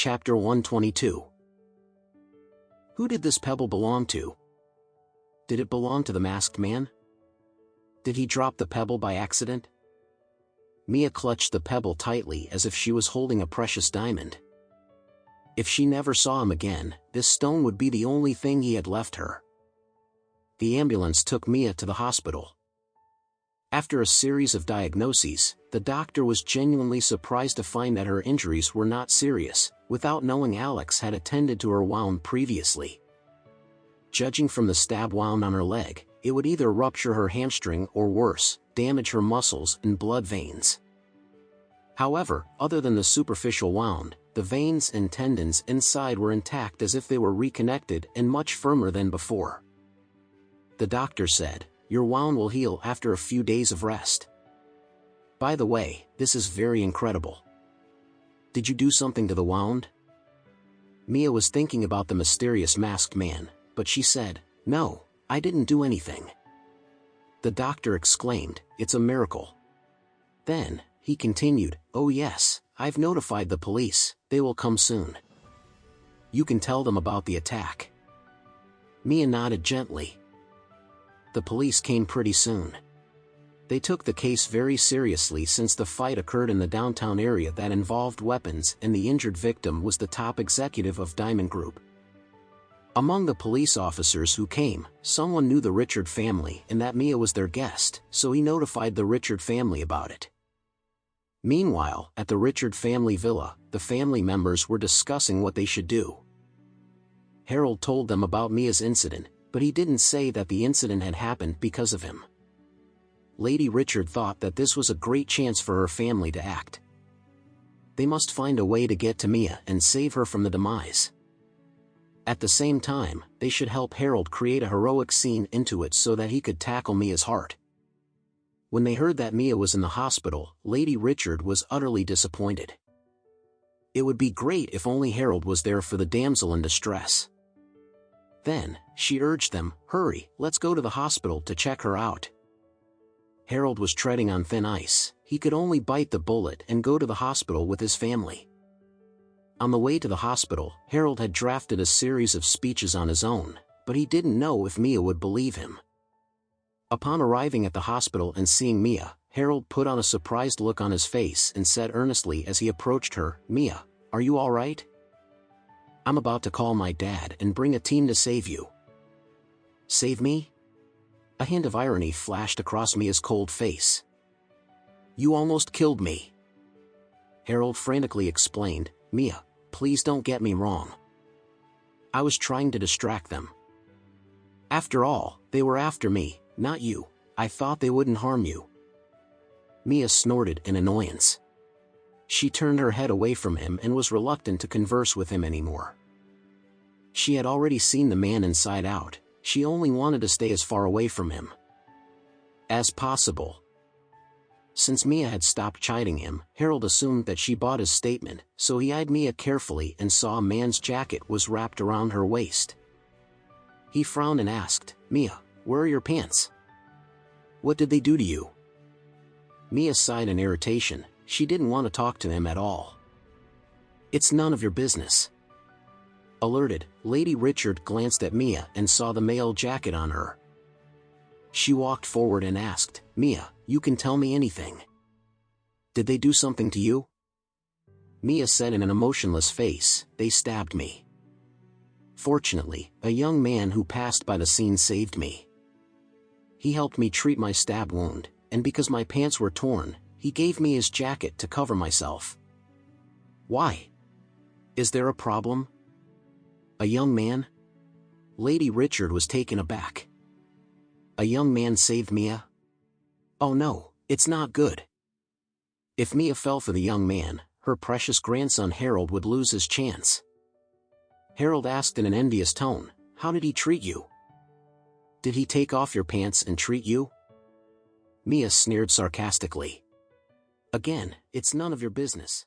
Chapter 122. Who did this pebble belong to? Did it belong to the masked man? Did he drop the pebble by accident? Mia clutched the pebble tightly as if she was holding a precious diamond. If she never saw him again, this stone would be the only thing he had left her. The ambulance took Mia to the hospital. After a series of diagnoses, the doctor was genuinely surprised to find that her injuries were not serious, without knowing Alex had attended to her wound previously. Judging from the stab wound on her leg, it would either rupture her hamstring or worse, damage her muscles and blood veins. However, other than the superficial wound, the veins and tendons inside were intact as if they were reconnected and much firmer than before. The doctor said, "Your wound will heal after a few days of rest." By the way, this is very incredible. Did you do something to the wound? Mia was thinking about the mysterious masked man, but she said, "No, I didn't do anything." The doctor exclaimed, "It's a miracle." Then, he continued, "Oh yes, I've notified the police, they will come soon. You can tell them about the attack." Mia nodded gently. The police came pretty soon. They took the case very seriously since the fight occurred in the downtown area that involved weapons and the injured victim was the top executive of Diamond Group. Among the police officers who came, someone knew the Richard family and that Mia was their guest, so he notified the Richard family about it. Meanwhile, at the Richard family villa, the family members were discussing what they should do. Harold told them about Mia's incident, but he didn't say that the incident had happened because of him. Lady Richard thought that this was a great chance for her family to act. They must find a way to get to Mia and save her from the demise. At the same time, they should help Harold create a heroic scene into it so that he could tackle Mia's heart. When they heard that Mia was in the hospital, Lady Richard was utterly disappointed. It would be great if only Harold was there for the damsel in distress. Then, she urged them, "Hurry, let's go to the hospital to check her out." Harold was treading on thin ice. He could only bite the bullet and go to the hospital with his family. On the way to the hospital, Harold had drafted a series of speeches on his own, but he didn't know if Mia would believe him. Upon arriving at the hospital and seeing Mia, Harold put on a surprised look on his face and said earnestly as he approached her, "Mia, are you all right? I'm about to call my dad and bring a team to save you." "Save me?" A hint of irony flashed across Mia's cold face. "You almost killed me." Harold frantically explained, "Mia, please don't get me wrong. I was trying to distract them. After all, they were after me, not you. I thought they wouldn't harm you." Mia snorted in annoyance. She turned her head away from him and was reluctant to converse with him anymore. She had already seen the man inside out. She only wanted to stay as far away from him as possible. Since Mia had stopped chiding him, Harold assumed that she bought his statement, so he eyed Mia carefully and saw a man's jacket was wrapped around her waist. He frowned and asked, "Mia, where are your pants? What did they do to you?" Mia sighed in irritation. She didn't want to talk to him at all. "It's none of your business." Alerted, Lady Richard glanced at Mia and saw the male jacket on her. She walked forward and asked, "Mia, you can tell me anything. Did they do something to you?" Mia said in an emotionless face, "They stabbed me. Fortunately, a young man who passed by the scene saved me. He helped me treat my stab wound, and because my pants were torn, he gave me his jacket to cover myself." "Why? Is there a problem?" "A young man?" Lady Richard was taken aback. "A young man saved Mia? Oh no, it's not good." If Mia fell for the young man, her precious grandson Harold would lose his chance. Harold asked in an envious tone, "How did he treat you? Did he take off your pants and treat you?" Mia sneered sarcastically. "Again, it's none of your business."